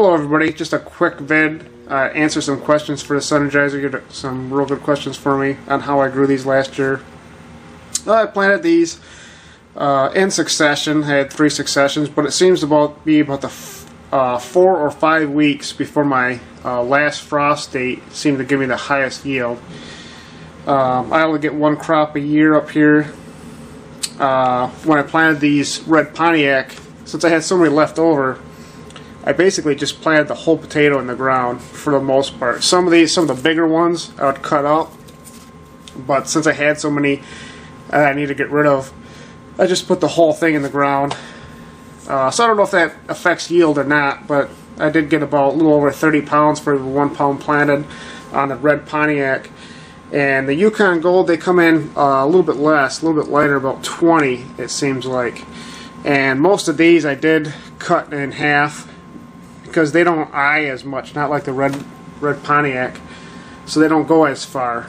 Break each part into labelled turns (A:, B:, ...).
A: Hello everybody, just a quick vid, answer some questions for the Sunergizer. Get some real good questions for me on how I grew these last year. I planted these in succession. I had 3 successions, but it seems to be about the 4 or 5 weeks before my last frost date seemed to give me the highest yield. I only get 1 crop a year up here. When I planted these red Pontiac, since I had so many left over, I basically just planted the whole potato in the ground for the most part. Some of the bigger ones I would cut out, but since I had so many I need to get rid of, I just put the whole thing in the ground. So I don't know if that affects yield or not, but I did get about a little over 30 pounds for the 1 pound planted on the red Pontiac. And the Yukon Gold, they come in a little bit less, a little bit lighter, about 20 it seems like. And most of these I did cut in half because they don't eye as much, not like the red Pontiac, so they don't go as far.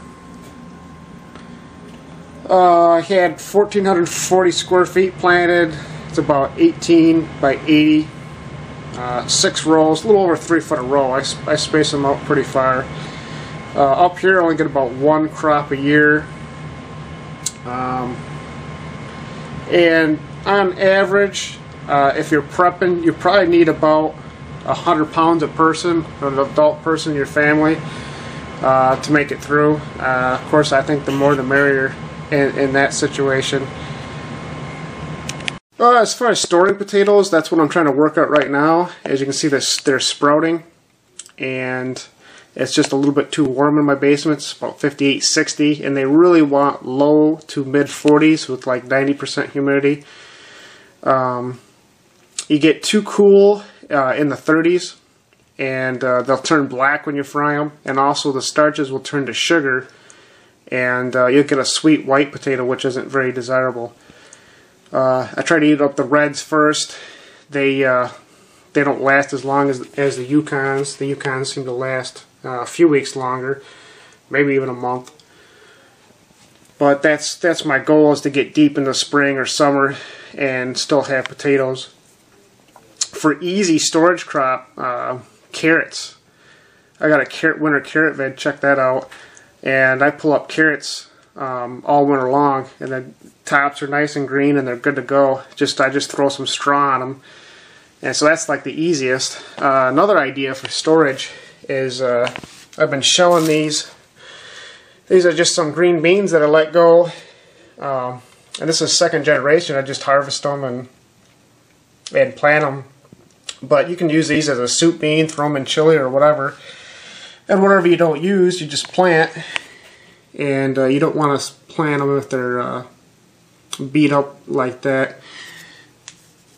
A: I had 1,440 square feet planted. It's about 18 by 80, 6 rows, a little over 3 foot a row. I space them out pretty far. Up here I only get about 1 crop a year, and on average, if you're prepping, you probably need about 100 pounds a person, an adult person in your family, to make it through. Of course, I think the more the merrier in that situation. As far as storing potatoes, that's what I'm trying to work out right now. As you can see, they're sprouting, and it's just a little bit too warm in my basement. It's about 58, 60, and they really want low to mid 40s with like 90% humidity. You get too cool in the 30s, and they'll turn black when you fry them, and also the starches will turn to sugar, and you'll get a sweet white potato, which isn't very desirable. I try to eat up the reds first. They don't last as long as the Yukons. The Yukons seem to last a few weeks longer, maybe even a month. But that's my goal, is to get deep into spring or summer and still have potatoes. For easy storage crop, carrots. I got a winter carrot vid, check that out. And I pull up carrots all winter long, and the tops are nice and green and they're good to go. I just throw some straw on them. And so that's like the easiest. Another idea for storage is I've been showing these. These are just some green beans that I let go. And this is 2nd generation. I just harvest them and plant them. But you can use these as a soup bean, throw them in chili or whatever. And whatever you don't use, you just plant. And you don't want to plant them if they're beat up like that.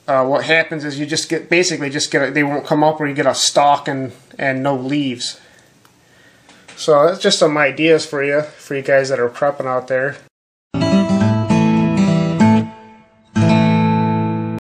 A: What happens is you basically just get they won't come up, or you get a stalk and no leaves. So that's just some ideas for you guys that are prepping out there.